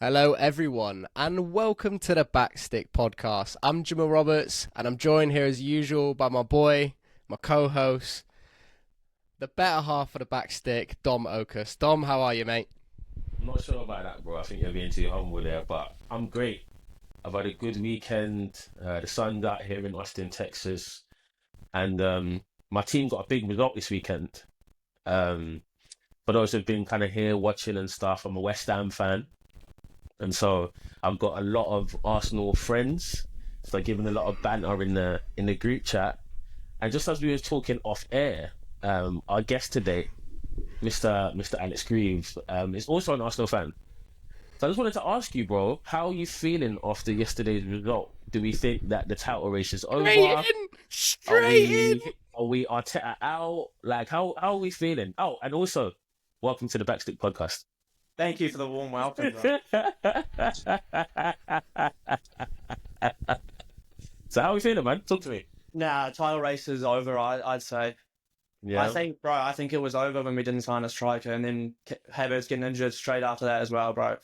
Hello, everyone, and welcome to the Backstick podcast. I'm Jamal Roberts, and I'm joined here as usual by my boy, my co-host, the better half of the Backstick, Dom Okus. Dom, how are you, mate? I'm not sure about that, bro. I think you're being too humble there, but I'm great. I've had a good weekend. The sun's out here in Austin, Texas, and my team got a big result this weekend. For those who've been kind of here watching and stuff, I'm a West Ham fan. And so I've got a lot of Arsenal friends. So giving a lot of banter in the group chat. And just as we were talking off air, our guest today, Mr. Alex Greive, is also an Arsenal fan. So I just wanted to ask you, bro, how are you feeling after yesterday's result? Do we think that the title race is over? Straight in! Are we Arteta out? Like, how are we feeling? Oh, and also, welcome to the Backstick podcast. Thank you for the warm welcome, bro. So how are we feeling, man? Talk to me. Nah, title race is over, I'd say. Yeah. I think it was over when we didn't sign a striker, and then Havertz getting injured straight after that as well, bro.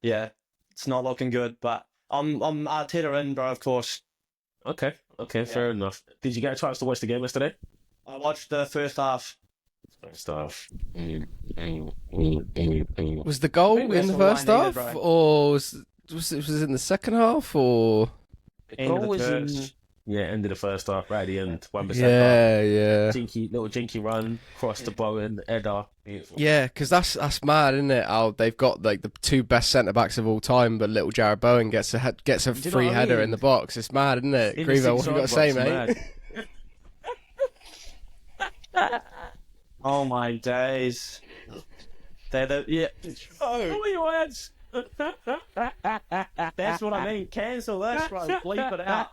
Yeah, it's not looking good, but I'm Arteta in, bro, of course. Okay, fair enough. Did you get a chance to watch the game yesterday? I watched the first half. Stuff. Was the goal Maybe in the that's first all I half, needed, bro. or was it in the second half, or? End of the was in, first. end of the first half, right at the end. 1%. Yeah. Little jinky run, cross the Bowen, header. Beautiful. Yeah, because that's mad, isn't it? How they've got like the two best centre backs of all time, but little Jared Bowen gets a Do you know free what I header mean? in the box. It's mad, isn't it? In the Greivo, what have you got to say, 6-yard mate? box, Oh my days. Yeah. Oh, your hands. That's what I mean. Cancel this, bro. Bleep it out.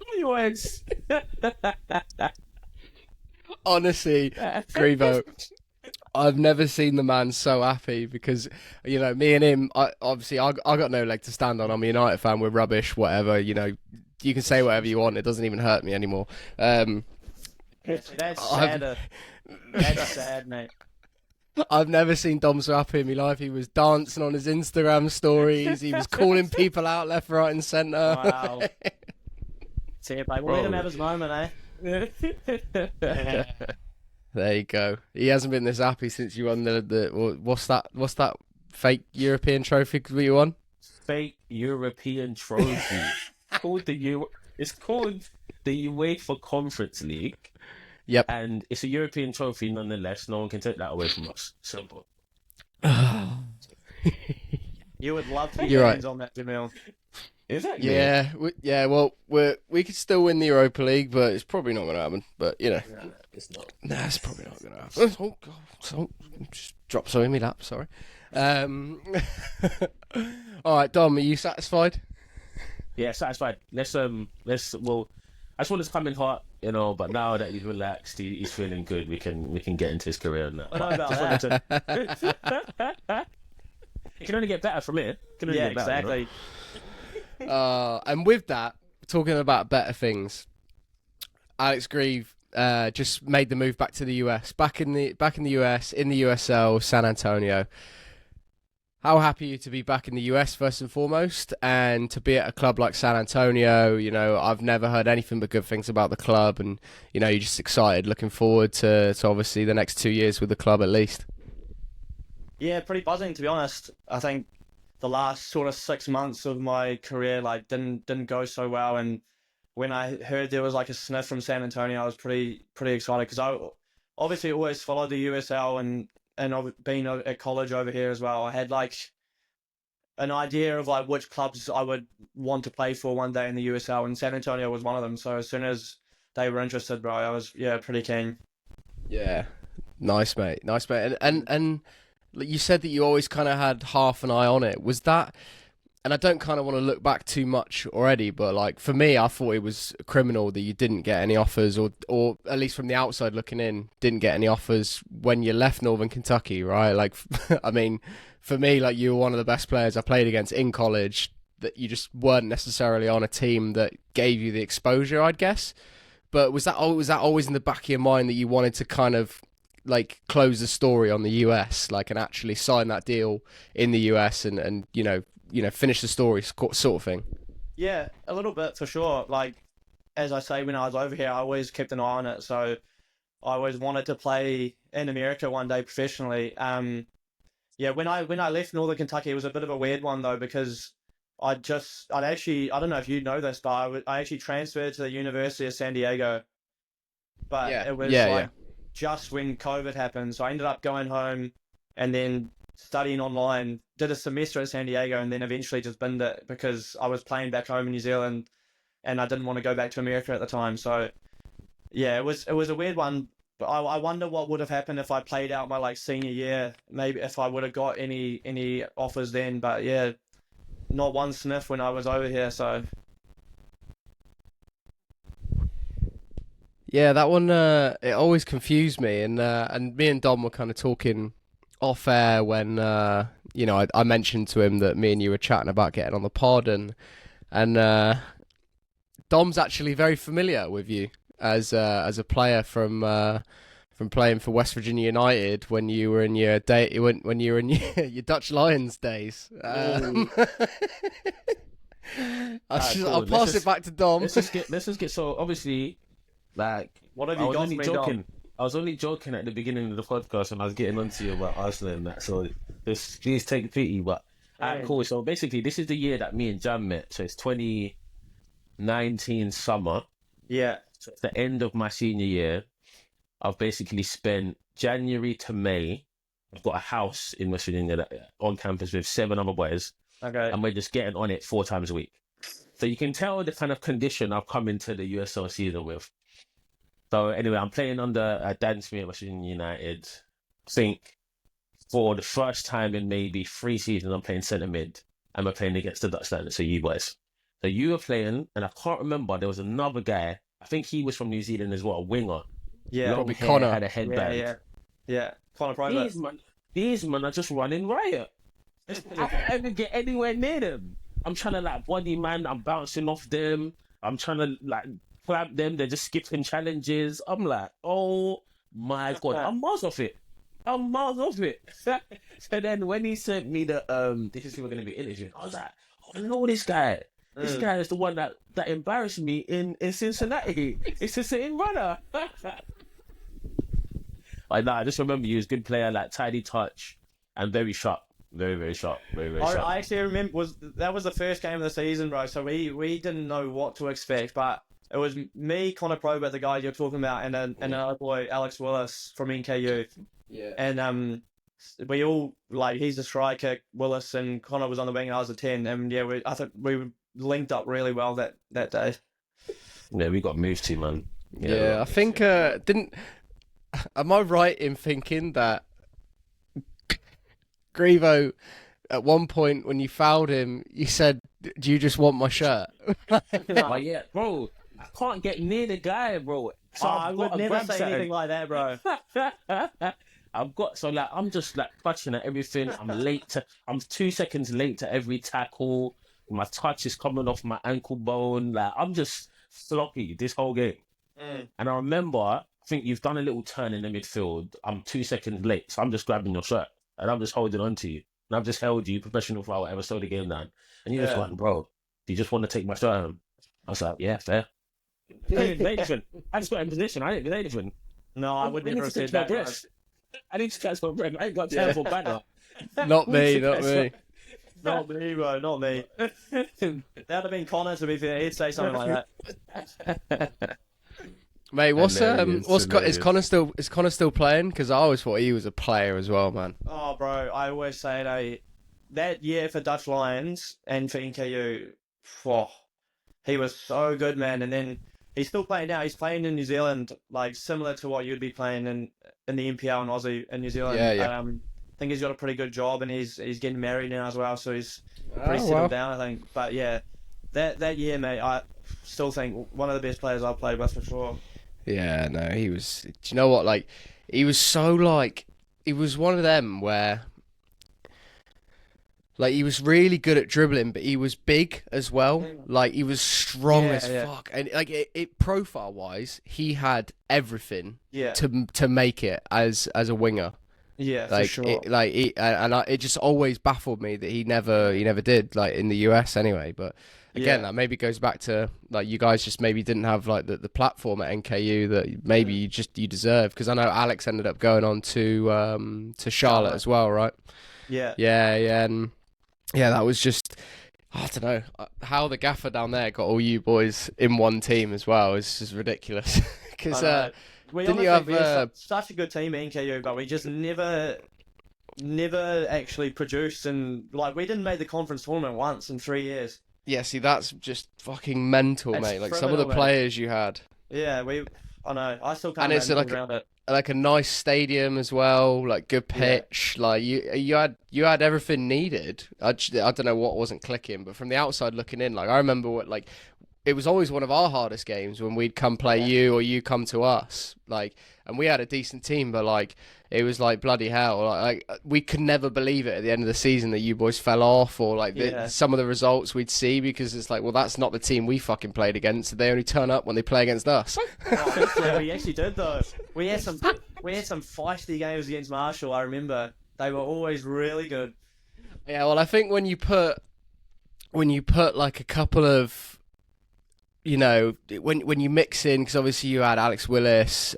Oh, your hands. Honestly, Greivo, I've never seen the man so happy because, you know, me and him, I got no leg to stand on. I'm a United fan. We're rubbish, whatever. You know, you can say whatever you want. It doesn't even hurt me anymore. That's sad. That's sad, mate. I've never seen Dom so happy in my life. He was dancing on his Instagram stories. He was calling people out left, right, and centre. Wow. See it, mate. We'll let him have his moment, eh? There you go. He hasn't been this happy since you won what's that fake European trophy we won? Fake European trophy. It's called the UEFA Conference League. Yep. And it's a European trophy nonetheless. No one can take that away from us. Simple. You would love to get You're your right. hands on that, Jamil. Exactly. Yeah. Well, we could still win the Europa League, but it's probably not going to happen. But you know, It's not. nah, it's probably not going to happen. Oh God! Just drop some in my lap. Sorry. All right, Dom, are you satisfied? Yeah, satisfied. Well, I just wanted to come in hot, you know, but now that he's relaxed, he's feeling good. We can get into his career and that. I know about Just wanted to- It can only get better from here. Can only Yeah, get better, you know? exactly. And with that, talking about better things, Alex Greive just made the move back to the US, back in the US, in the USL, San Antonio. How happy are you to be back in the US first and foremost, and to be at a club like San Antonio? You know, I've never heard anything but good things about the club, and you know, you're just excited, looking forward to obviously the next 2 years with the club at least. Yeah, pretty buzzing, to be honest. I think the last sort of 6 months of my career didn't go so well, and when I heard there was like a sniff from San Antonio, I was pretty excited because I obviously always followed the USL and I've been at college over here as well. I had like an idea of like which clubs I would want to play for one day in the USL, and San Antonio was one of them. So as soon as they were interested, bro, I was pretty keen. Yeah, nice mate. And you said that you always kind of had half an eye on it. Was that? And I don't kind of want to look back too much already, but like for me, I thought it was criminal that you didn't get any offers, or at least from the outside looking in, didn't get any offers when you left Northern Kentucky, right? Like, I mean, for me, like you were one of the best players I played against in college. That you just weren't necessarily on a team that gave you the exposure, I'd guess. But was that always in the back of your mind that you wanted to kind of like close the story on the US, like, and actually sign that deal in the US and finish the story sort of thing? Yeah, a little bit for sure. Like, as I say, when I was over here, I always kept an eye on it. So I always wanted to play in America one day professionally. Yeah, when I left Northern Kentucky, it was a bit of a weird one though, because I don't know if you know this, but I actually transferred to the University of San Diego, but it was just when COVID happened. So I ended up going home and then studying online, did a semester at San Diego, and then eventually just binned it because I was playing back home in New Zealand and I didn't want to go back to America at the time. So yeah, it was a weird one. But I wonder what would have happened if I played out my like senior year, maybe if I would have got any offers then. But yeah, not one sniff when I was over here. So Yeah, that one it always confused me, and me and Dom were kind of talking off air when I mentioned to him that me and you were chatting about getting on the pod, and Dom's actually very familiar with you as a player from playing for West Virginia United when you were in your when you were in your Dutch Lions days. I'll pass it back to Dom. Let's just get so obviously, like, what have you got for me, Dom? I was only joking at the beginning of the podcast when I was getting onto you about Arsenal and that. So please take pity. But cool. So basically, this is the year that me and Jam met. So it's 2019 summer. Yeah. So it's the end of my senior year. I've basically spent January to May. I've got a house in West Virginia on campus with 7 other boys. Okay. And we're just getting on it 4 times a week. So you can tell the kind of condition I've come into the USL season with. So anyway, I'm playing under Dan Smith at West Virginia United. I think for the first time in maybe 3 seasons, I'm playing centre mid. And we're playing against the Dutch standard, so you boys. So you were playing, and I can't remember, there was another guy. I think he was from New Zealand as well, a winger. Yeah, Long hair, Connor had a headband. Yeah. Connor Private. These men are just running riot. I can't ever get anywhere near them. I'm trying to like body man, I'm bouncing off them. I'm trying to like clamp them. They're just skipping challenges. I'm like, oh my God, I'm miles off it. So then when he sent me the this is who we're gonna be interviewing, I was like, oh, I know this guy. This guy is the one that embarrassed me in Cincinnati. It's a sitting runner. I just remember you was a good player, like tidy touch and very sharp. Very, very sharp. Very, very sharp. I actually remember that was the first game of the season, bro. So we didn't know what to expect, but it was me, Connor Probert, the guy you're talking about, and another boy, Alex Willis from NKU. Yeah. And we all like he's a striker, Willis, and Connor was on the wing, and I was a 10. And yeah, I think we linked up really well that day. Yeah, we got moved to, man. Yeah, I think am I right in thinking that Greivo, at one point when you fouled him, you said, "Do you just want my shirt?" But yeah, bro, I can't get near the guy, bro. So I would never say anything like that, bro. I'm just like clutching at everything. I'm 2 seconds late to every tackle. My touch is coming off my ankle bone. Like, I'm just sloppy this whole game. And I remember, I think you've done a little turn in the midfield. I'm 2 seconds late, so I'm just grabbing your shirt and I'm just holding on to you. And I've just held you, professional foul, whatever, slow the game down. And you're just like, bro, do you just want to take my shirt home? I was like, yeah, fair. I didn't do anything. I just got in position. I didn't do anything. No, I would never have said that. I need to transfer bread. I ain't got time for banner. Not me. Not me, bro. Not me. That'd have been Connor, to be fair. He'd say something like that. Mate, is Connor still playing? Because I always thought he was a player as well, man. Oh, bro, I always say that year for Dutch Lions and for NKU, he was so good, man. And then he's still playing now. He's playing in New Zealand, like similar to what you'd be playing in the NPL and Aussie in New Zealand. Yeah. I think he's got a pretty good job, and he's getting married now as well, so he's pretty settled down, I think. But yeah, that year, mate, I still think one of the best players I've played with for sure. Yeah, no, he was. Do you know what? Like, he was so like, he was one of them where Like, he was really good at dribbling, but he was big as well. Like, he was strong as fuck. And, like, it profile-wise, he had everything to make it as a winger. Yeah, Like, for sure. It just always baffled me that he never did, like, in the US anyway. But again, that maybe goes back to, like, you guys just maybe didn't have, like, the platform at NKU that maybe you deserve. Because I know Alex ended up going on to Charlotte as well, right? Yeah. And that was just, I don't know, how the gaffer down there got all you boys in one team as well is just ridiculous. Because didn't you have such a good team at NKU, but we just never actually produced, and like we didn't make the conference tournament once in 3 years. Yeah, see, that's just fucking mental, mate. Like, some of the players you had. Yeah, I know. I still can't get around it. Like a nice stadium as well, like good pitch. Like you had everything needed. I don't know what wasn't clicking, but from the outside looking in, like I remember it was always one of our hardest games when we'd come play you or you come to us. Like, and we had a decent team, but like it was like bloody hell. Like we could never believe it at the end of the season that you boys fell off, or like some of the results we'd see, because it's like, well, that's not the team we fucking played against. They only turn up when they play against us. Yeah, we actually did though. We had some feisty games against Marshall. I remember they were always really good. Yeah, well, I think when you put like a couple of, you know, when you mix in, because obviously you had Alex Willis,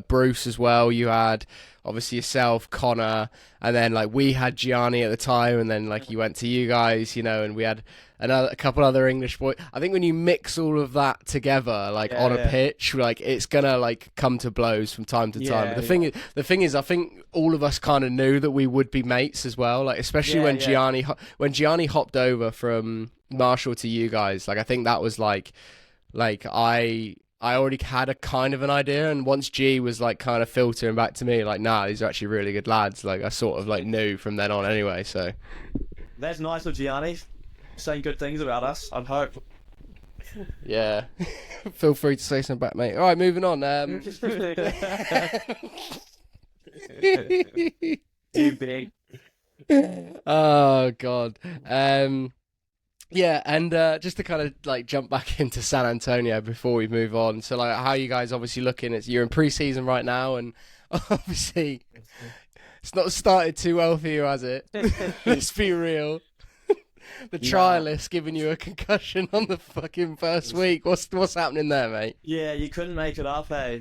Bruce as well. You had obviously yourself, Connor, and then like we had Gianni at the time, and then like you went to you guys, you know, and we had a couple other English boys. I think when you mix all of that together, like on a pitch, like it's gonna like come to blows from time to time. But the thing is, I think all of us kind of knew that we would be mates as well. Like especially when Gianni hopped over from Marshall to you guys. Like I think that was like I already had a kind of an idea, and once G was like kind of filtering back to me, like, nah, these are actually really good lads. Like I sort of like knew from then on anyway. So that's nice of Gianni saying good things about us. I'd hope. Yeah, feel free to say something back, mate. All right, moving on. You big. Oh God. Yeah, and just to kind of like jump back into San Antonio before we move on. So like, how you guys obviously looking? You're in pre-season right now, and obviously it's not started too well for you, has it? Let's be real. The Trialist giving you a concussion on the fucking first week. What's happening there, mate? Yeah, you couldn't make it up, eh?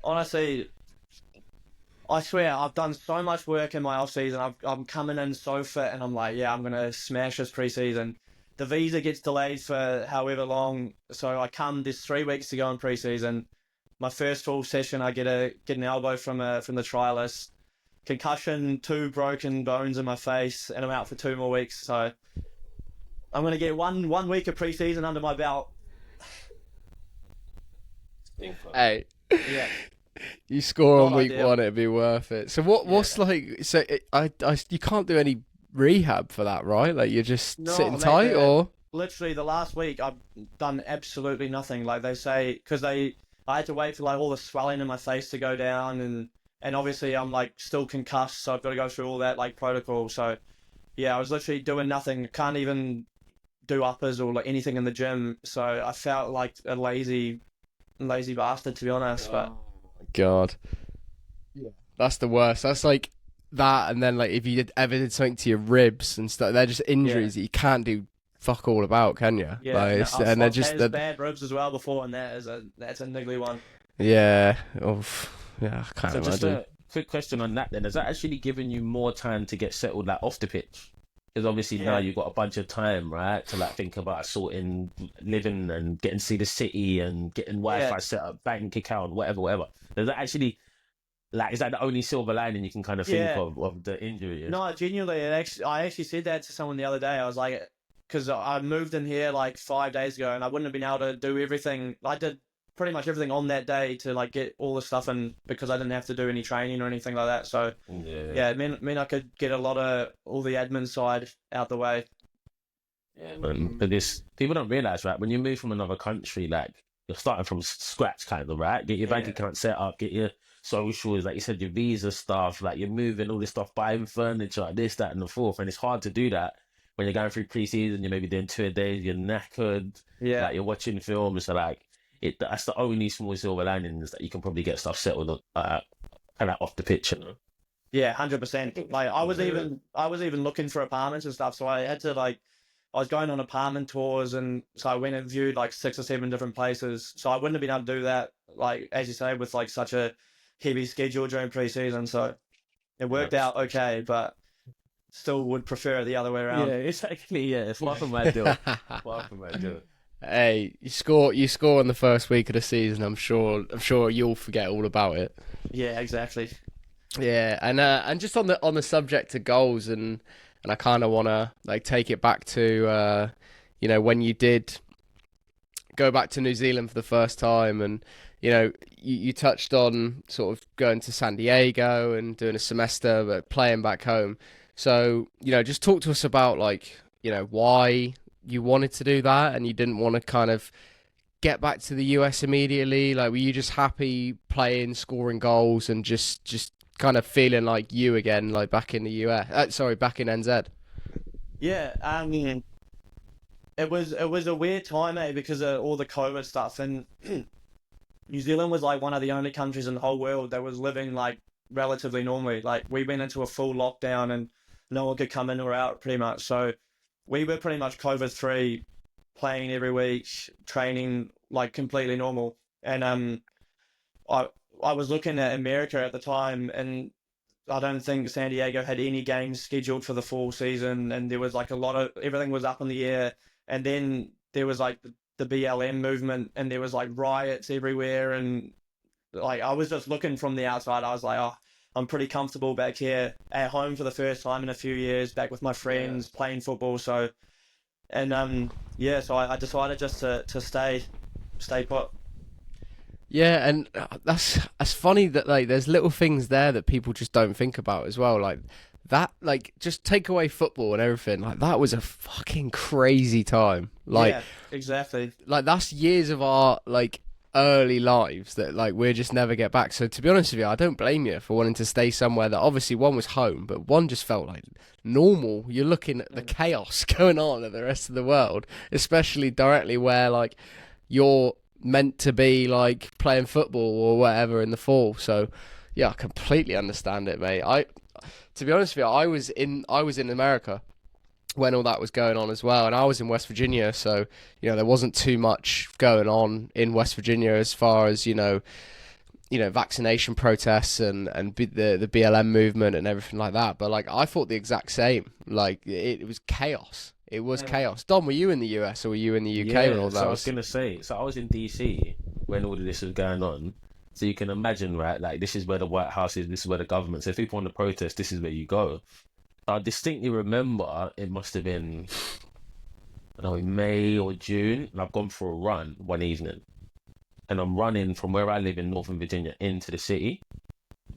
Honestly, I swear I've done so much work in my off season. I'm coming in so fit, and I'm like, yeah, I'm gonna smash this pre-season. The visa gets delayed for however long, so there's 3 weeks to go in pre-season. My first full session, I get an elbow from the Trialist. Concussion, 2 broken bones in my face, and I'm out for 2 more weeks. So I'm gonna get one week of pre-season under my belt. Hey, yeah, you score on Not week ideal. 1, it'd be worth it. So what's like? So you can't do any rehab for that, right? Like you're just sitting tight, or literally the last week I've done absolutely nothing. Like they say, because I had to wait for like all the swelling in my face to go down, and obviously I'm like still concussed, so I've got to go through all that like protocol. So yeah, I was literally doing nothing. Can't even do uppers or like anything in the gym. So I felt like a lazy bastard, to be honest. But God, yeah, that's the worst. That's like that, and then like if you ever did something to your ribs and stuff, they're just injuries that you can't do fuck all about, can you? Yeah, like, and they're just bad ribs as well before, and that's a niggly one. Yeah, yeah, I can't imagine. Just a quick question on that then: has that actually given you more time to get settled like off the pitch? Because obviously now you've got a bunch of time, right, to like think about sorting, living, and getting to see the city and getting Wi-Fi set up, bank account, whatever. Does that actually? Like, is that the only silver lining you can kind of think of the injury? No, genuinely, I actually said that to someone the other day. I was like, because I moved in here like 5 days ago, and I wouldn't have been able to do everything. I did pretty much everything on that day to like get all the stuff in, because I didn't have to do any training or anything like that. So yeah, it meant I could get a lot of all the admin side out the way. Yeah, man. But people don't realize, right? When you move from another country, like you're starting from scratch, kind of, right? Get your bank account set up, get your socials, like you said, your visa stuff, like you're moving all this stuff, buying furniture, this, that, and the fourth, and it's hard to do that when you're going through pre-season. You're maybe doing 2 days, you're knackered, Yeah. like you're watching films, so like that's the only small silver lining, is that you can probably get stuff settled kind of off the pitch, you know. Yeah, 100%. Like I was even looking for apartments and stuff, so I had to I was going on apartment tours, and so I went and viewed like 6 or 7 different places. So I wouldn't have been able to do that, like as you say, with like such a heavy schedule during pre-season. So it worked out okay, but still would prefer it the other way around. Yeah, it's actually, yeah, it's far from ideal. Far from ideal. Hey, you score in the first week of the season. I'm sure you'll forget all about it. Yeah, exactly. Yeah, and just on the subject of goals, and I kind of want to like take it back to when you did go back to New Zealand for the first time, and you touched on sort of going to San Diego and doing a semester but playing back home. So just talk to us about why you wanted to do that and you didn't want to kind of get back to the US immediately. Like, were you just happy playing, scoring goals, and just kind of feeling like you again, like back in the US? Back in NZ. Yeah, it was a weird time, because of all the COVID stuff, and New Zealand was like one of the only countries in the whole world that was living like relatively normally. Like, we went into a full lockdown and no one could come in or out pretty much. So we were pretty much COVID-free, playing every week, training like completely normal. And I was looking at America at the time, and I don't think San Diego had any games scheduled for the full season, and there was like everything was up in the air. And then there was like the BLM movement, and there was like riots everywhere, and like I was just looking from the outside. I was like, oh, I'm pretty comfortable back here at home for the first time in a few years, back with my friends, playing football. So, and so I decided just to stay put. Yeah, and that's funny that like there's little things there that people just don't think about as well. Like that, like just take away football and everything. Like that was a fucking crazy time. Like, yeah, exactly. Like that's years of our like early lives that like we'll just never get back. So to be honest with you, I don't blame you for wanting to stay somewhere that obviously one was home, but one just felt like normal. You're looking at the chaos going on at the rest of the world, especially directly where like you're meant to be like playing football or whatever in the fall. So yeah, I completely understand it, mate. To be honest with you, I was in America when all that was going on as well, and I was in West Virginia, so there wasn't too much going on in West Virginia as far as vaccination protests and the BLM movement and everything like that. But like I thought the exact same. Like it was chaos. It was chaos. Dom, were you in the US or were you in the UK when all that so I was going to say, so I was in DC when all of this was going on. So you can imagine, right, like this is where the White House is, this is where the government. So if people want to protest, this is where you go. I distinctly remember it must have been, I don't know, in May or June, and I've gone for a run one evening. And I'm running from where I live in Northern Virginia into the city,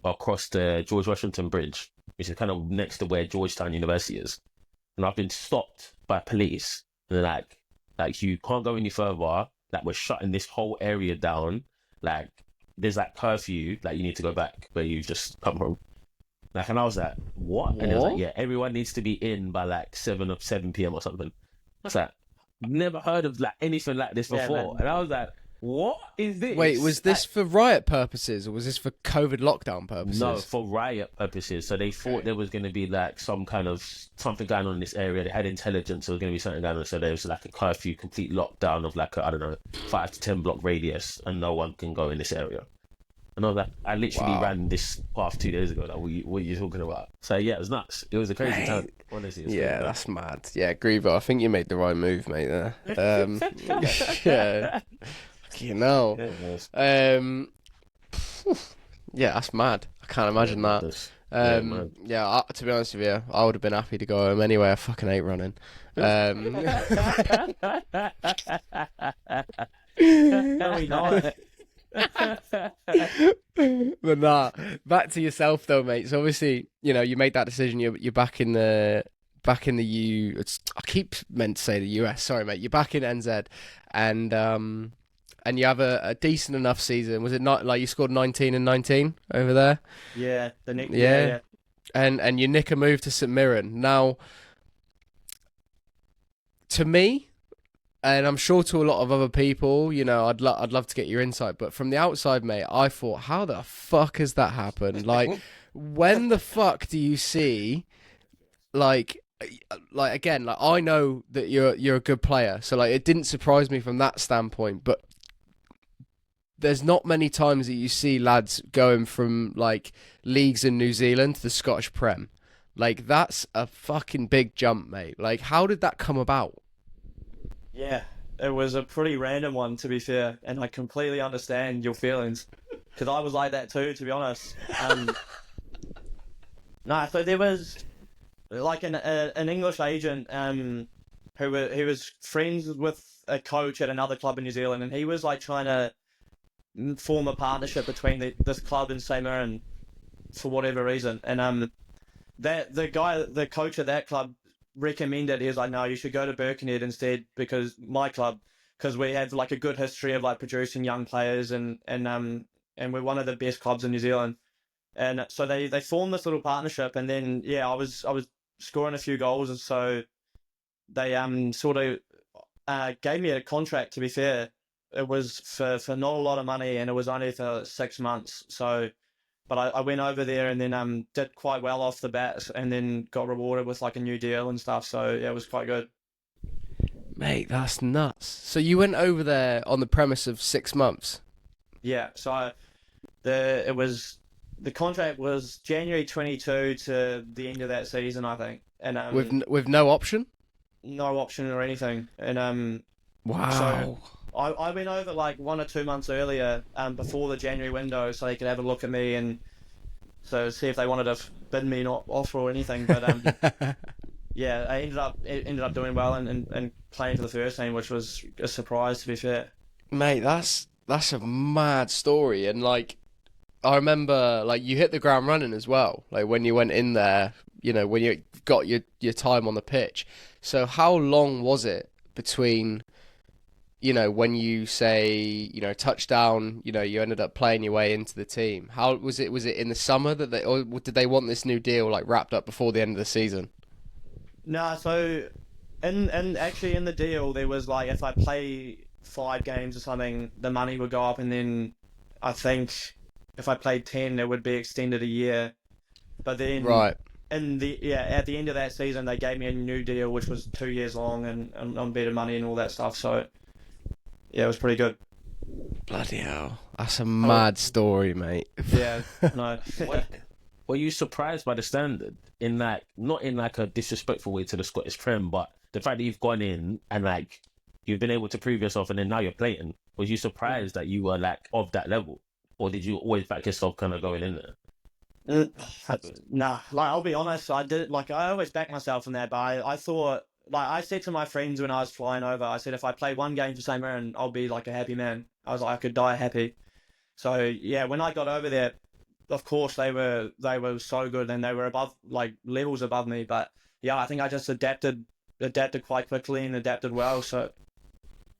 across the George Washington Bridge, which is kind of next to where Georgetown University is. And I've been stopped by police. And they're like you can't go any further. Like, we're shutting this whole area down. Like, there's like curfew. Like, you need to go back where you've just come from. Like, and I was like, what? And it was like, yeah, everyone needs to be in by like 7 p.m. or something. I was like, never heard of like anything like this before. And I was like, what is this? Wait, was this for riot purposes or was this for COVID lockdown purposes? No, for riot purposes. So they thought there was going to be like something going on in this area. They had intelligence. There was going to be something going on. So there was like a curfew, complete lockdown of like a 5 to 10 block radius, and no one can go in this area. And I was like, I literally ran this path 2 days ago. Like, what are you talking about? So yeah, it was nuts. It was a crazy time. Honestly, yeah, that's mad. Yeah, Greivo, I think you made the right move, mate. There. Yeah. Yeah, that's mad. I can't imagine that. To be honest with you, I would have been happy to go home anyway. I fucking hate running. But nah, back to yourself though, mate. So obviously, you made that decision. You're back in the I keep meant to say the US. Sorry, mate. You're back in NZ, and and you have a decent enough season. Was it not like you scored 19 and 19 over there? Yeah, Yeah. And you nick a move to St Mirren. Now, to me, and I'm sure to a lot of other people, you know, I'd love to get your insight, but from the outside, mate, I thought, how the fuck has that happened? Like, when the fuck do you see, like again, like I know that you're a good player, so like it didn't surprise me from that standpoint, but there's not many times that you see lads going from like leagues in New Zealand to the Scottish Prem. Like that's a fucking big jump, mate. Like how did that come about? Yeah, it was a pretty random one, to be fair, and I completely understand your feelings, because I was like that too, to be honest. So there was like an English agent who was friends with a coach at another club in New Zealand, and he was like trying to form a partnership between this club and St Mirren for whatever reason, and the coach of that club recommended, he was like, no, you should go to Birkenhead instead, because we have like a good history of like producing young players, and we're one of the best clubs in New Zealand. And so they formed this little partnership, and then I was scoring a few goals, and so they sort of gave me a contract, to be fair. It was for not a lot of money, and it was only for 6 months. So but I went over there and then did quite well off the bat, and then got rewarded with like a new deal and stuff. So yeah, it was quite good. Mate, that's nuts. So you went over there on the premise of 6 months? Yeah. So the contract was January 22 to the end of that season, I think, and with no option? No option or anything, and wow. So I went over like 1 or 2 months earlier, before the January window, so they could have a look at me and so see if they wanted to bid me not offer or anything. But yeah, I ended up doing well and playing for the first team, which was a surprise, to be fair. Mate, that's a mad story, and like I remember like you hit the ground running as well. Like when you went in there, you know, when you got your time on the pitch. So how long was it between, you know, when you say, you know, touchdown, you know, you ended up playing your way into the team? How was it? Was it in the summer that or did they want this new deal like wrapped up before the end of the season? Nah, so actually in the deal there was like, if I play 5 games or something, the money would go up, and then I think if I played 10, it would be extended a year. But then right. at the end of that season, they gave me a new deal, which was 2 years long and on better money and all that stuff. So yeah, it was pretty good. Bloody hell. That's a mad story, mate. Yeah, no. Were you surprised by the standard? In like, not in like a disrespectful way to the Scottish Prem, but the fact that you've gone in and like you've been able to prove yourself, and then now you're playing. Was you surprised that you were like of that level, or did you always back yourself kind of going in there? Nah, like I'll be honest, I always back myself in that, but I thought, like I said to my friends when I was flying over, I said if I play 1 game for St Mirren, I'll be like a happy man. I was like, I could die happy. So yeah, when I got over there, of course they were so good, and they were levels above me. But yeah, I think I just adapted quite quickly and adapted well. So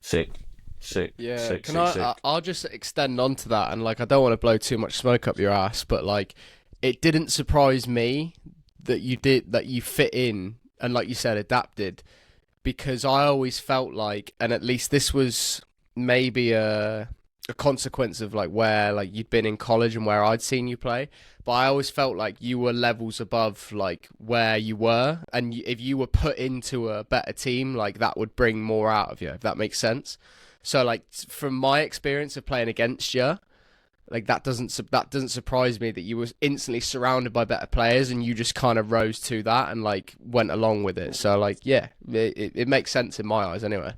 sick. Yeah, sick. I'll just extend on to that, and like I don't want to blow too much smoke up your ass, but like it didn't surprise me that you fit in and, like you said, adapted, because I always felt like, and at least this was maybe a consequence of like where like you'd been in college and where I'd seen you play, but I always felt like you were levels above like where you were, and if you were put into a better team, like that would bring more out of you, if that makes sense. So like from my experience of playing against you, like that doesn't surprise me that you were instantly surrounded by better players and you just kind of rose to that and like went along with it. So like yeah, it makes sense in my eyes anyway.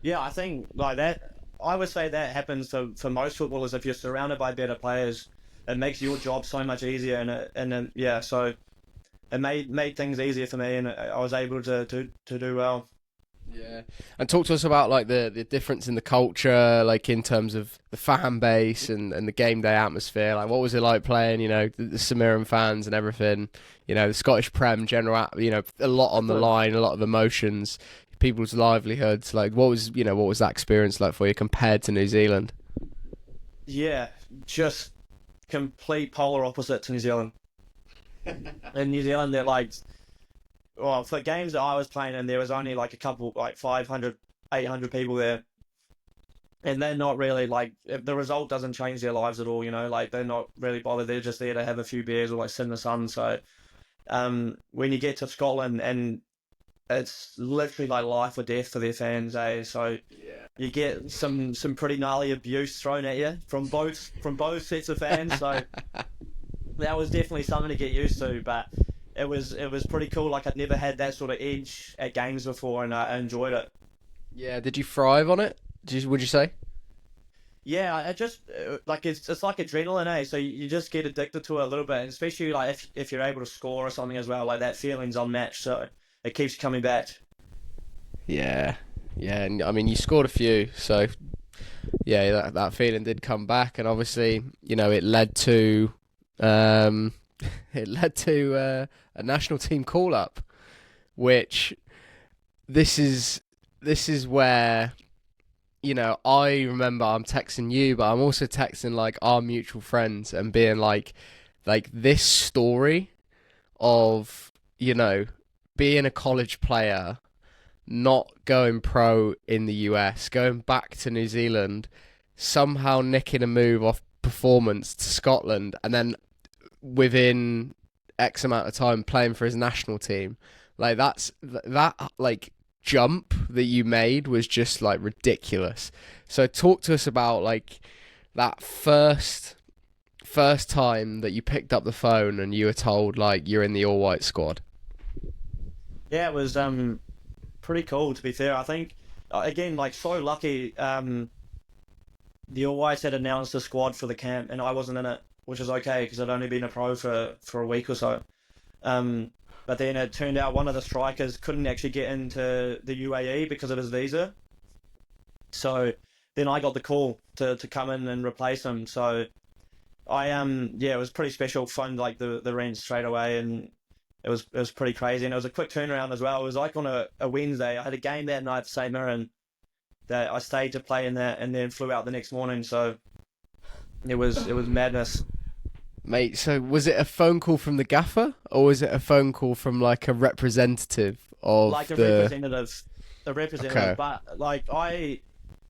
Yeah, I think like that. I would say that happens for most footballers. If you're surrounded by better players, it makes your job so much easier, and yeah, so it made things easier for me, and I was able to do well. Yeah, and talk to us about like the difference in the culture, like in terms of the fan base and the game day atmosphere. Like, what was it like playing? You know, the St Mirren fans and everything. You know, the Scottish Prem, general. You know, a lot on the line, a lot of emotions. people's livelihoods. Like, what was that experience like for you compared to New Zealand? Yeah, just complete polar opposite to New Zealand. In New Zealand, they're like, well, for games that I was playing in, there was only like a couple, like 500, 800 people there. And they're not really like, if the result doesn't change their lives at all, like they're not really bothered. They're just there to have a few beers or like sit in the sun. So, when you get to Scotland, and it's literally like life or death for their fans, eh? So you get some pretty gnarly abuse thrown at you from both sets of fans. So that was definitely something to get used to. But it was pretty cool. Like, I'd never had that sort of edge at games before, and I enjoyed it. Yeah, did you thrive on it? Would you say? Yeah, I just like it's like adrenaline, eh? So you just get addicted to it a little bit, and especially like if you're able to score or something as well, like that feeling's unmatched. So it keeps you coming back. Yeah, and I mean, you scored a few, so yeah, that feeling did come back, and obviously, it led to a national team call up, which this is where, I remember I'm texting you, but I'm also texting like our mutual friends and being like this story of, being a college player, not going pro in the US, going back to New Zealand, somehow nicking a move off performance to Scotland, and then within X amount of time playing for his national team. Like, that like jump that you made was just like ridiculous. So talk to us about like that first time that you picked up the phone and you were told like you're in the all white squad. Yeah, it was pretty cool, to be fair. I think again, like, so lucky. The All Whites had announced the squad for the camp, and I wasn't in it, which is okay because I'd only been a pro for a week or so. But then it turned out one of the strikers couldn't actually get into the UAE because of his visa. So then I got the call to come in and replace him. So it was pretty special, fun, like the rent straight away, and it was pretty crazy, and it was a quick turnaround as well. It was like on a Wednesday. I had a game that night for St. Mirren that I stayed to play in that, and then flew out the next morning. So it was madness. Mate, so was it a phone call from the gaffer, or was it a phone call from like a representative of like a representative? Okay. But like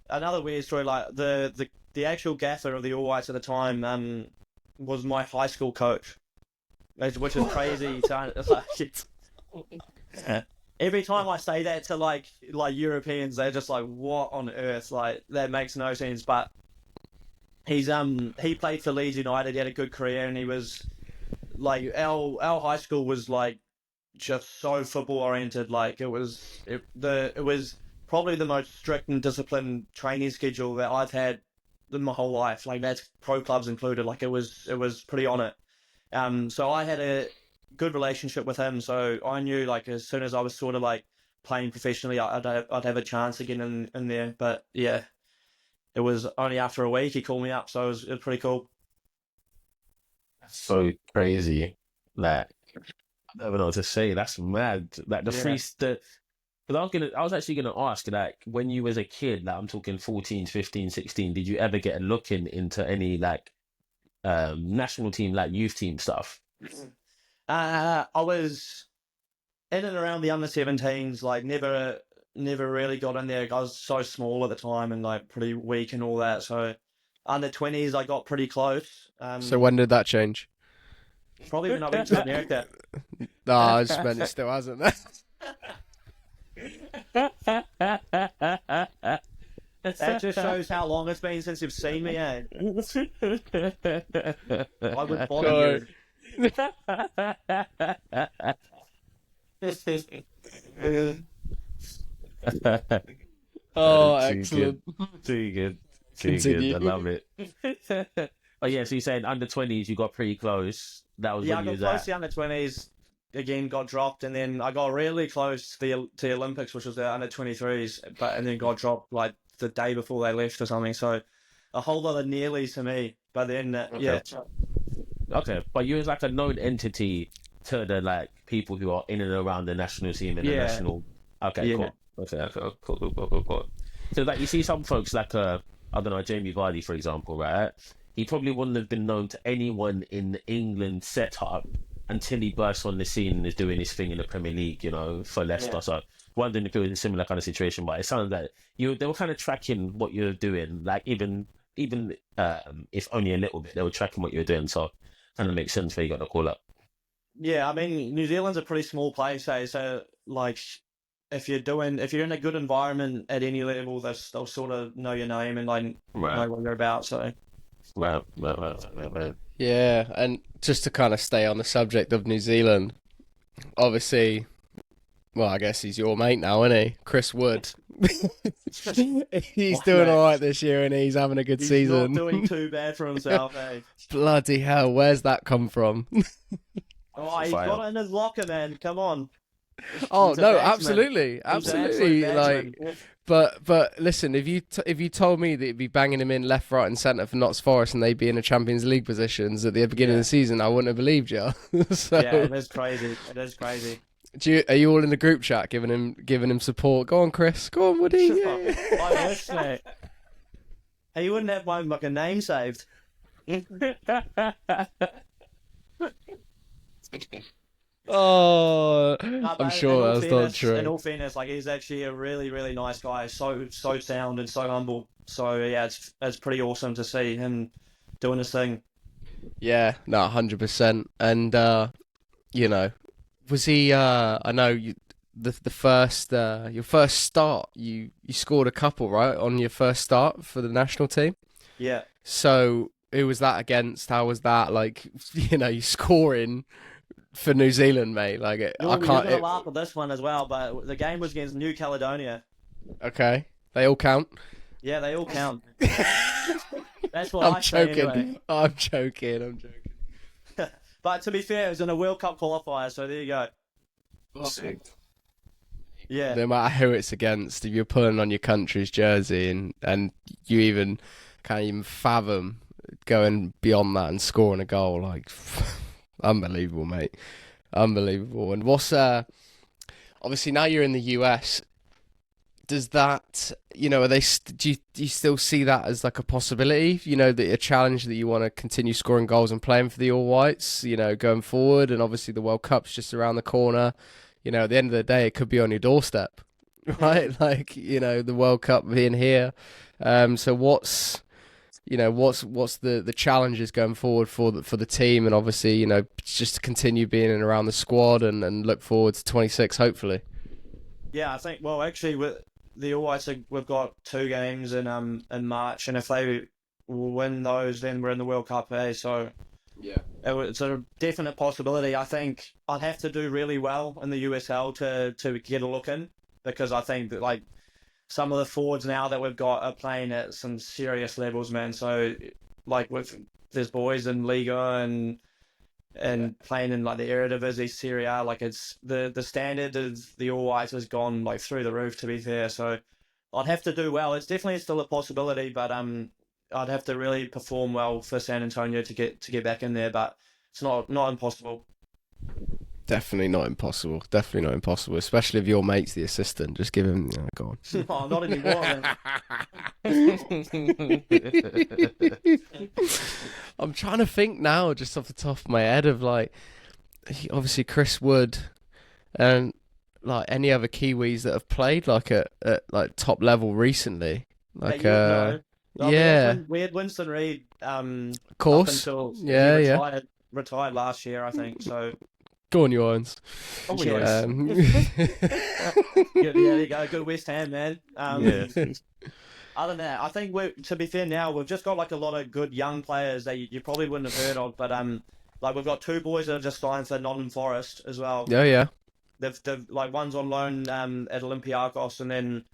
another weird story, like the actual gaffer of the All Whites at the time was my high school coach, which is crazy. Every time I say that to like Europeans, they're just like, "What on earth?" Like, that makes no sense. But he played for Leeds United. He had a good career, and he was like, our high school was like just so football oriented. Like, it was probably the most strict and disciplined training schedule that I've had in my whole life. Like, that's pro clubs included. Like, it was pretty on it. So I had a good relationship with him. So I knew, like, as soon as I was sort of like playing professionally, I'd have a chance again in there. But yeah, it was only after a week he called me up. So it was pretty cool. That's so crazy. Like, I don't know what to say. That's mad. Like, because I was actually gonna ask, like, when you was a kid, like, I'm talking 14, 15, 16, did you ever get a look into any like national team, like youth team stuff? I was in and around the under-17s, like never really got in there. I was so small at the time and like pretty weak and all that. So under-20s, I got pretty close. So when did that change? Probably when I went to America. No, I just meant it still hasn't. That just shows how long it's been since you've seen me, eh? I would bother you. Oh, excellent. Too good. Good. I love it. Oh yeah, so you're saying under-20s you got pretty close. That was when you was I got close to the under-20s. Again, got dropped, and then I got really close to the Olympics, which was the under-23s, and then got dropped like the day before they left or something. So a whole lot of nearlies to me. But then, yeah. Okay, but you was like a known entity to the like people who are in and around the national team and the national. Okay, cool. Okay, cool. So like you see some folks like I don't know, Jamie Vardy for example, right? He probably wouldn't have been known to anyone in the England setup until he bursts on the scene and is doing his thing in the Premier League, you know, for Leicester. Yeah. So wondering if it was a similar kind of situation, but it sounds like they were kind of tracking what you're doing, like even if only a little bit, they were tracking what you're doing. So kind of makes sense where you got the call up. Yeah, I mean, New Zealand's a pretty small place, eh? So, like, if you're in a good environment at any level, they'll sort of know your name and like know what you're about. So, Right. Yeah, and just to kind of stay on the subject of New Zealand, obviously, well, I guess he's your mate now, isn't he? Chris Wood. He's doing all right this year, and he's having a good season. He's not doing too bad for himself, eh? Bloody hell, where's that come from? Oh, he's got it in his locker, man. Come on. Oh He's a no, batsman. absolutely. Like, but listen, if you told me that you'd be banging him in left, right, and centre for Notts Forest, and they'd be in a Champions League positions at the beginning of the season, I wouldn't have believed you. So, yeah, it is crazy. It is crazy. are you all in the group chat giving him support? Go on, Chris. Go on, Woody. Yeah. I wish, mate. Hey, you wouldn't have my fucking name saved. Oh, No, I'm sure that's not true. In all fairness, like he's actually a really, really nice guy. So sound and so humble. So yeah, it's pretty awesome to see him doing his thing. Yeah, no, 100%. And you know, was he? I know you. The first your first start, you scored a couple, right, on your first start for the national team. Yeah. So who was that against? How was that? Like, you know, you scoring for New Zealand, mate. Like, I can't. You're gonna laugh at this one as well, but the game was against New Caledonia. Okay, they all count. Yeah, they all count. That's what I'm joking. Anyway. I'm joking. But to be fair, it was in a World Cup qualifier, so there you go. Yeah. No matter who it's against, if you're pulling on your country's jersey and you even can't even fathom going beyond that and scoring a goal, like unbelievable, mate. Unbelievable. And what's obviously now you're in the US, does that, you know, do you still see that as like a possibility, you know, that a challenge that you want to continue scoring goals and playing for the All Whites, you know, going forward? And obviously the World Cup's just around the corner. You know, at the end of the day, it could be on your doorstep, right? Like, you know, the World Cup being here. So what's the challenges going forward for the team, and obviously, you know, just to continue being in around the squad and look forward to 26, hopefully. Yeah, I think. Well, actually, with the All Whites, we've got 2 games in March, and if they win those, then we're in the World Cup. So yeah, it's a definite possibility. I think I'd have to do really well in the USL to get a look in, because I think that like some of the forwards now that we've got are playing at some serious levels, man. So like there's boys in Liga and playing in like the Eredivisie, Serie A, like it's the standard of the All Whites has gone like through the roof, to be fair. So I'd have to do well. It's definitely still a possibility, but I'd have to really perform well for San Antonio to get back in there, but it's not impossible. Definitely not impossible. Definitely not impossible, especially if your mate's the assistant. Just give him, go on. Oh, not anymore, man. I'm trying to think now, just off the top of my head, of like, obviously Chris Wood and like any other Kiwis that have played like at like top level recently. Like, yeah. We had Winston Reid, of course. Until he retired last year, I think. So go on, your Irons. Yeah, there you go. Good West Ham, man. Other than that, I think to be fair now, we've just got like a lot of good young players that you probably wouldn't have heard of, but like we've got 2 boys that have just signed for Nottingham Forest as well. Yeah. They've like one's on loan at Olympiacos, and then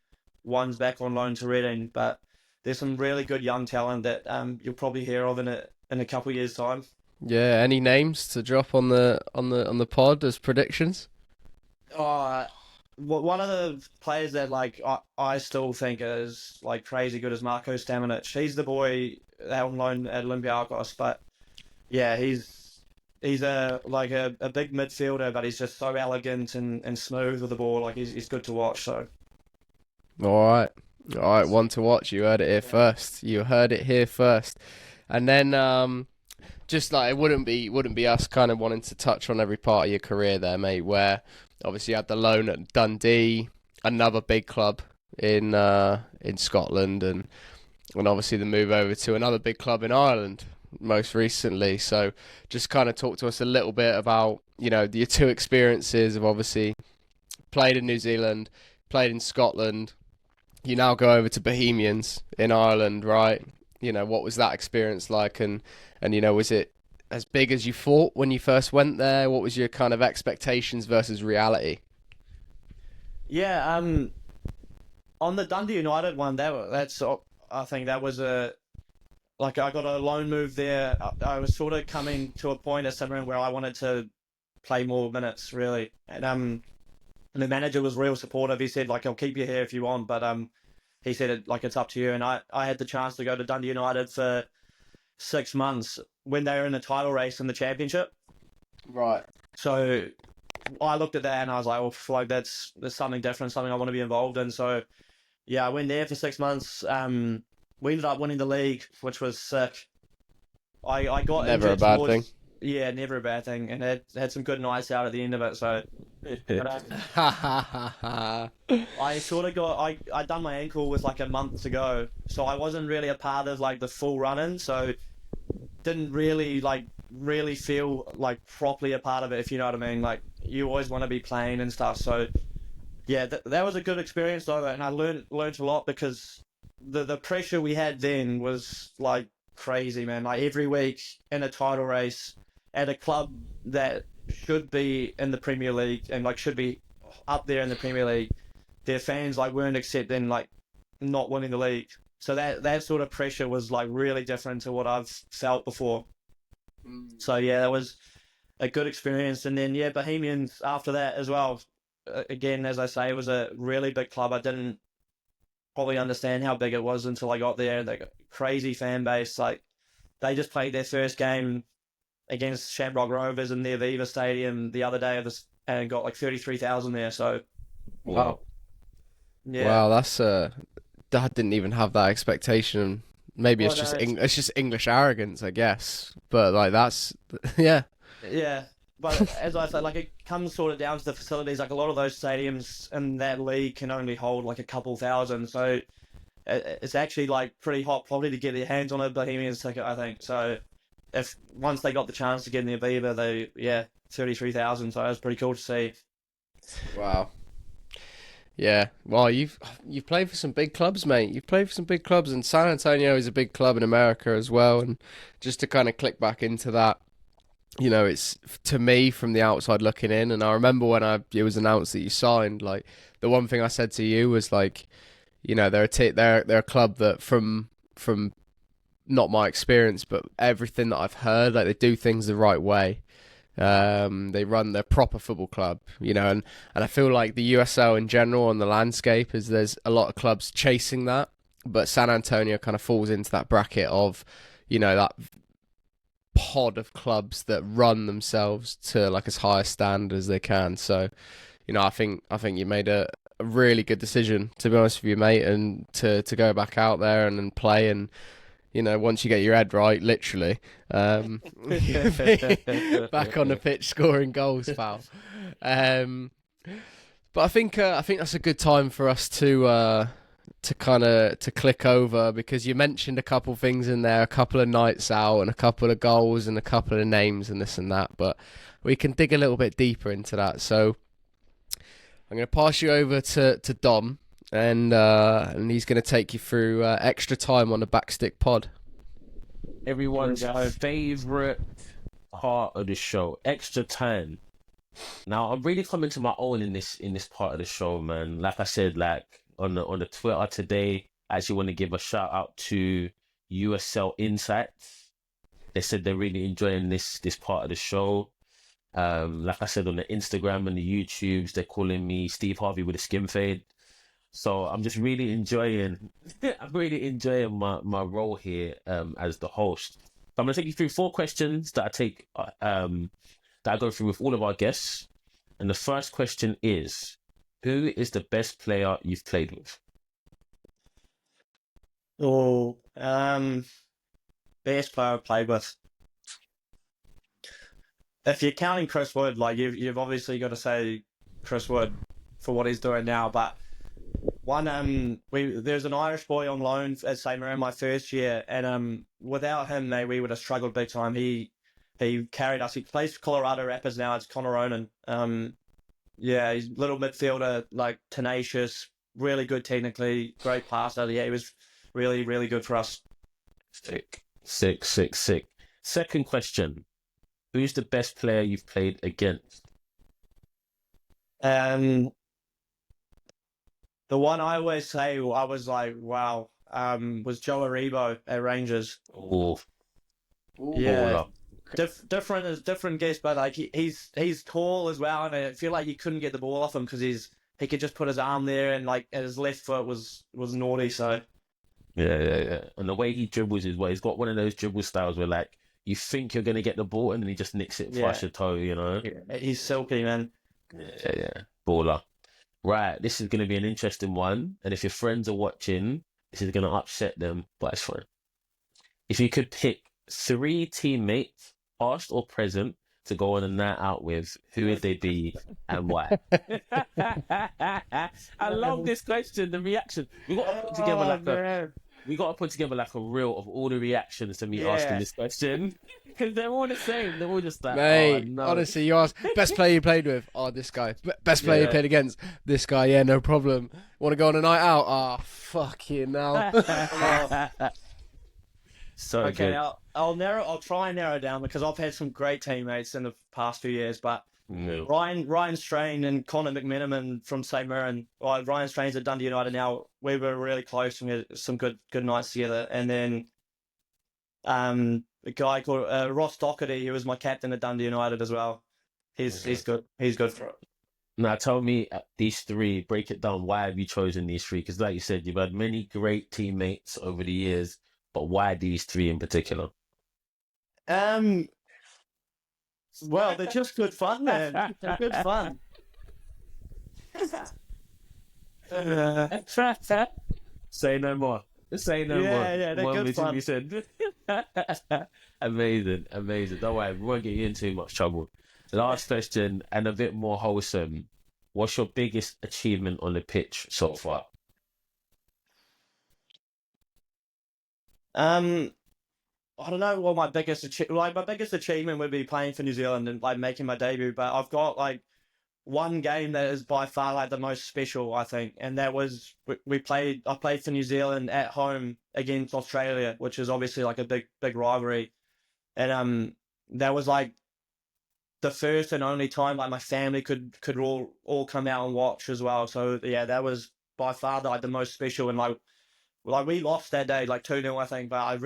one's back on loan to Reading. But there's some really good young talent that you'll probably hear of in a couple of years' time. Yeah. Any names to drop on the pod as predictions? One of the players that like I still think is like crazy good is Marko Stamenic. He's the boy on loan at Olympiacos, but yeah, he's a big midfielder, but he's just so elegant and smooth with the ball. Like he's good to watch. So All right, one to watch. You heard it here first. You heard it here first. And then just like it wouldn't be us kind of wanting to touch on every part of your career there, mate. Where obviously you had the loan at Dundee, another big club in Scotland, and obviously the move over to another big club in Ireland most recently. So just kind of talk to us a little bit about your two experiences of obviously played in New Zealand, played in Scotland. You now go over to Bohemians in Ireland, right? What was that experience like, and was it as big as you thought when you first went there? What was your kind of expectations versus reality? Yeah, on the Dundee United one, I think that was I got a loan move there. I was sort of coming to a point at Cimarron where I wanted to play more minutes, really, and the manager was real supportive. He said, like, I'll keep you here if you want, but he said, it's up to you. And I had the chance to go to Dundee United for 6 months when they were in the title race in the championship. Right. So I looked at that and I was like, well, like, there's something different, something I want to be involved in. So yeah, I went there for 6 months. We ended up winning the league, which was sick. I got never a bad thing. Yeah, never a bad thing, and had some good nights out at the end of it. So, I sort of I done my ankle with like a month to go, so I wasn't really a part of like the full run-in. So, didn't really feel like properly a part of it, if you know what I mean. Like, you always want to be playing and stuff. So, yeah, that was a good experience though, and I learned a lot because the pressure we had then was like crazy, man. Like every week in a title race at a club that should be in the Premier League and like should be up there in the Premier League, their fans like weren't accepting like not winning the league. So that sort of pressure was like really different to what I've felt before. So yeah, that was a good experience. And then yeah, Bohemians after that as well. Again, as I say, it was a really big club. I didn't probably understand how big it was until I got there. They got a crazy fan base. Like, they just played their first game against Shamrock Rovers in the Aviva Stadium the other day and got like 33,000 there. So, wow, yeah, wow, that's Dad didn't even have that expectation. Maybe it's just English arrogance, I guess. But like that's yeah. Yeah. But as I said, like, it comes sort of down to the facilities. Like, a lot of those stadiums in that league can only hold like a couple thousand. So it's actually like pretty hot probably to get their hands on a Bohemians ticket, I think. So if once they got the chance to get in the Aviva, 33,000. So it was pretty cool to see. Wow. Yeah. Well, you've played for some big clubs, mate. You've played for some big clubs, and San Antonio is a big club in America as well. And just to kind of click back into that. It's to me from the outside looking in, and I remember when it was announced that you signed. Like, the one thing I said to you was like, they're a club that from not my experience, but everything that I've heard, like they do things the right way. They run their proper football club, and I feel like the USL in general on the landscape is there's a lot of clubs chasing that, but San Antonio kind of falls into that bracket of, that pod of clubs that run themselves to like as high a standard as they can. So, I think you made a really good decision, to be honest with you, mate, and to go back out there and play, and once you get your head right, literally, back on the pitch scoring goals, pal. But I think that's a good time for us to click over, because you mentioned a couple things in there, a couple of nights out and a couple of goals and a couple of names and this and that, but we can dig a little bit deeper into that. So I'm going to pass you over to Dom, and he's going to take you through extra time on the Backstick Pod. Everyone's favourite part of the show, extra time. Now, I'm really coming to my own in this part of the show, man. Like I said, like on the Twitter today, I actually want to give a shout out to USL Insights. They said they're really enjoying this part of the show. Like I said, on the Instagram and the YouTubes, they're calling me Steve Harvey with a skin fade. So I'm just really enjoying my role here as the host. So I'm gonna take you through 4 questions that I go through with all of our guests. And the first question is, who is the best player you've played with? Oh, best player I've played with. If you're counting Chris Wood, like you've obviously got to say Chris Wood for what he's doing now. But there's an Irish boy on loan at St. Mirren my first year, and without him, mate, we would have struggled big time. He carried us. He plays for Colorado Rapids now. It's Connor Ronan. Yeah, he's a little midfielder, like tenacious, really good technically, great passer. Yeah, he was really, really good for us. Sick, sick, sick, sick. Second question: who's the best player you've played against? The one I always say I was like, wow, was Joe Aribo at Rangers. Oh, Yeah, different guess, but like he's tall as well, and I feel like you couldn't get the ball off him because he could just put his arm there, and like his left foot was naughty. So yeah. And the way he dribbles is he's got one of those dribble styles where like you think you're gonna get the ball and then he just nicks it flush your toe, you know? yeah, he's silky, man. Yeah. Baller. Right, this is gonna be an interesting one, and if your friends are watching, this is gonna upset them, but it's fine. If you could pick 3 teammates, past or present, to go on a night out with, who would they be and why? I love this question, the reaction. We got to put together like a reel of all the reactions to me asking this question. Because they're all the same. They're all just like, Mate, oh, no. honestly, you ask best player you played with. Oh, this guy. Best player you played against. This guy. Yeah, no problem. Want to go on a night out? Ah, fuck you now. So okay, good. I'll try and narrow it down because I've had some great teammates in the past few years, but No. Ryan Strain and Connor McMenamin from St. Mirren. Well, Ryan Strain's at Dundee United now. We were really close and we had some good nights together. And then a guy called Ross Doherty, who was my captain at Dundee United as well. He's good. He's good for it. Now tell me these 3, break it down. Why have you chosen these 3? Because like you said, you've had many great teammates over the years, but why these 3 in particular? Well, they're just good fun, man. They're good fun. Say no more. Say no more. Yeah, they're good fun. Amazing. Don't worry, we won't get you in too much trouble. Last question, and a bit more wholesome. What's your biggest achievement on the pitch so far? I don't know what my biggest achievement would be playing for New Zealand and like making my debut, but I've got like one game that is by far like the most special, I think, and that was I played for New Zealand at home against Australia, which is obviously like a big rivalry, and that was like the first and only time like my family could all come out and watch as well. So yeah, that was by far like the most special, and like we lost that day like 2-0, I think, but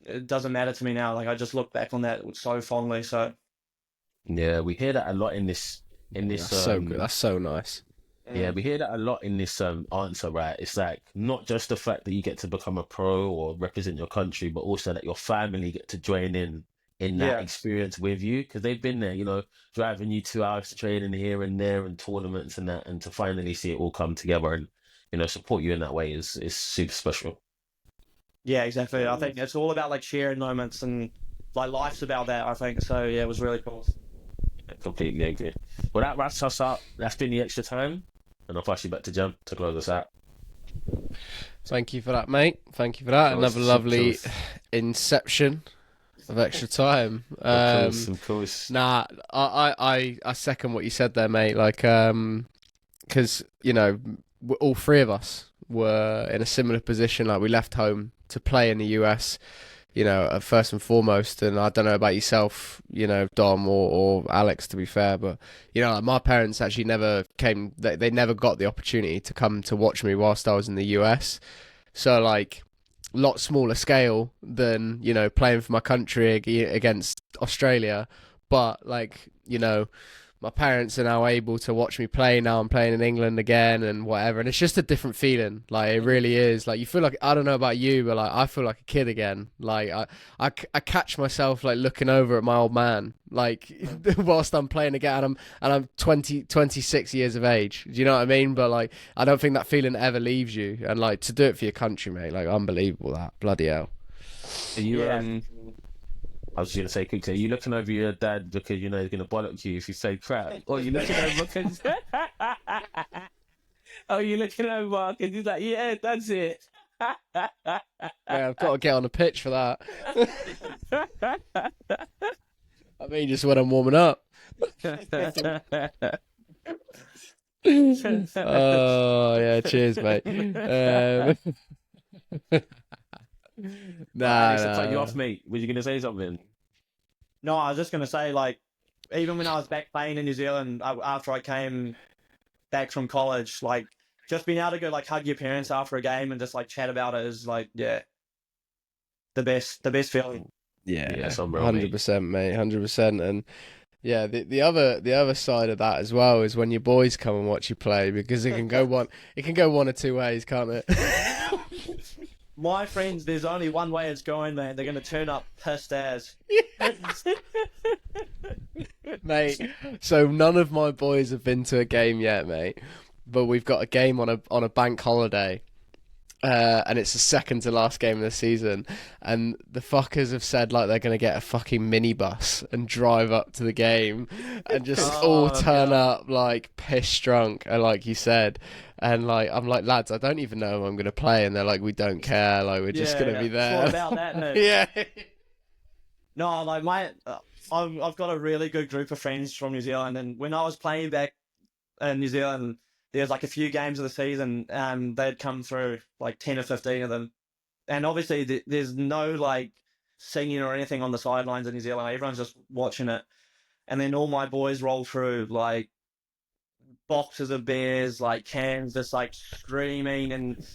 it doesn't matter to me now. Like I just look back on that so fondly. So yeah, we hear that a lot in this. That's so good. That's so nice. Yeah, we hear that a lot in this answer, right? It's like not just the fact that you get to become a pro or represent your country, but also that your family get to join in that experience with you because they've been there, you know, driving you 2 hours to training here and there and tournaments and that, and to finally see it all come together and, you know, support you in that way is super special. Yeah, exactly. I think it's all about like sharing moments and like life's about that, I think. So yeah, it was really cool. I completely agree. Well, that wraps us up. That's been the extra time. And I'll pass you back to Jem to close us out. Thank you for that, mate. Thank you for that. Another lovely inception of extra time. Of course. Nah, I second what you said there, mate. Like, because, you know, all 3 of us were in a similar position. Like, we left home to play in the US, you know, first and foremost. And I don't know about yourself, you know, Dom or Alex, to be fair, but, you know, like my parents actually never came, they never got the opportunity to come to watch me whilst I was in the US. So, like, a lot smaller scale than, you know, playing for my country against Australia. But, like, you know, my parents are now able to watch me play. Now I'm playing in England again and whatever, and it's just a different feeling. Like, it really is. Like, you feel like, I don't know about you, but like, I feel like a kid again. Like, I catch myself like looking over at my old man, like whilst I'm playing again, and I'm 26 years of age. Do you know what I mean? But like, I don't think that feeling ever leaves you. And like, to do it for your country, mate, like, unbelievable. That, bloody hell. Are you I was going to say quickly, are you looking over your dad because you know he's going to bollock you if you say crap? Or are you looking over because... Oh, you looking over because he's like, yeah, that's it. Yeah, I've got to get on the pitch for that. I mean, just when I'm warming up. Oh, yeah, cheers, mate. To cut you off, mate. Was you going to say something? No, I was just going to say, like, even when I was back playing in New Zealand, after I came back from college, like, just being able to go, like, hug your parents after a game and just, like, chat about it is, like, yeah, the best feeling. Yeah, 100%, mate, 100%. And yeah, the other side of that as well is when your boys come and watch you play, because it can go one or two ways, can't it? My friends, there's only one way it's going, man. They're going to turn up pissed as. Mate, so none of my boys have been to a game yet, mate. But we've got a game on a bank holiday. And it's the second to last game of the season, and the fuckers have said like they're gonna get a fucking minibus and drive up to the game and just all turn up like piss drunk, and like you said, and like I'm like, lads, I don't even know if I'm gonna play, and they're like, we don't care, like we're just gonna be there. It's all about that, mate. Yeah. No, like I've got a really good group of friends from New Zealand, and when I was playing back in New Zealand, there's like a few games of the season, they'd come through, like 10 or 15 of them. And obviously there's no like singing or anything on the sidelines in New Zealand. Everyone's just watching it. And then all my boys roll through like boxes of beers, like cans, just like screaming, and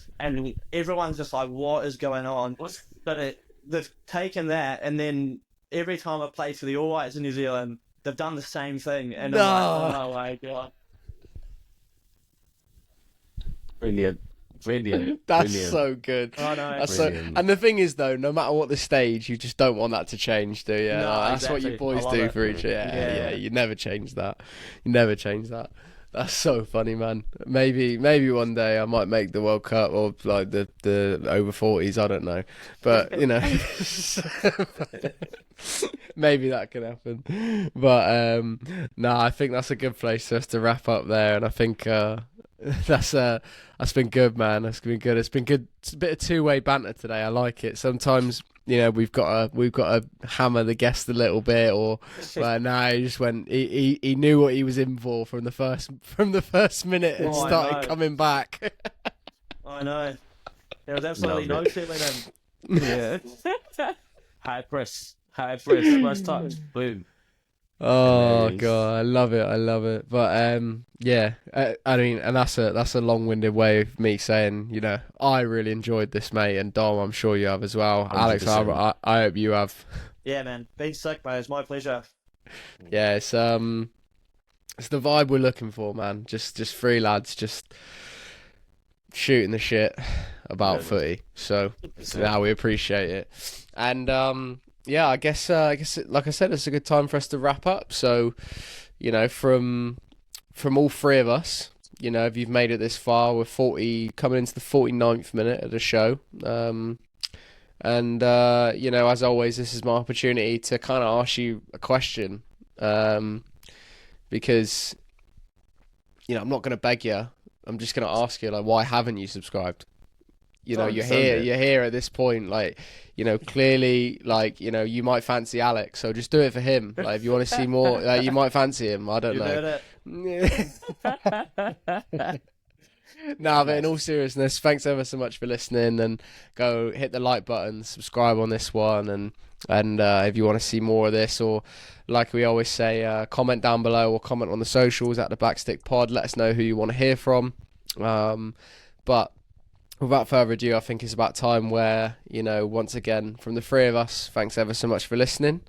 everyone's just like, what is going on? But they've taken that, and then every time I play for the All Whites in New Zealand, they've done the same thing. And I'm like, oh my God. Brilliant. That's so good. Oh, no. That's and the thing is, though, no matter what the stage, you just don't want that to change, do you? No, that's exactly. what you boys do it. for each other. Yeah, you never change that. You never change that. That's so funny, man. Maybe one day I might make the World Cup, or like the over 40s. I don't know, but you know, maybe that can happen. But I think that's a good place for us to wrap up there, and I think. That's been good, man. That's been good. It's been good. It's a bit of two-way banter today. I like it. Sometimes, you know, we've got to hammer the guest a little bit, or no, he just went. He knew what he was in for from the first minute and started coming back. I know. There was absolutely no feeling in. Yeah. High press, first touch, boom. Oh God, I love it. But yeah, I mean, and that's a long-winded way of me saying, you know, I really enjoyed this, mate, and Dom, I'm sure you have as well. 100%. Alex, I hope you have. Yeah, man, been sick, mate. It's my pleasure. Yeah, it's the vibe we're looking for, man. Just three lads, just shooting the shit about footy. So now we appreciate it, and yeah, I guess like I said, it's a good time for us to wrap up. So, you know, from all three of us, you know, if you've made it this far, we're coming into the 49th minute of the show. And you know, as always, this is my opportunity to kind of ask you a question, because, you know, I'm not going to beg you. I'm just going to ask you, like, why haven't you subscribed? You know, you're here at this point, like, you know, clearly, like, you know, you might fancy Alex, so just do it for him. Like, if you want to see more, like, you might fancy him. I don't know. Nah, but in all seriousness, thanks ever so much for listening, and go hit the like button, subscribe on this one, and if you want to see more of this, or like we always say, comment down below or comment on the socials at thebackstickpod. Let us know who you want to hear from. But without further ado, I think it's about time where, you know, once again, from the three of us, thanks ever so much for listening.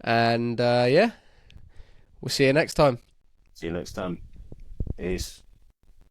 And yeah, we'll see you next time. See you next time. Peace.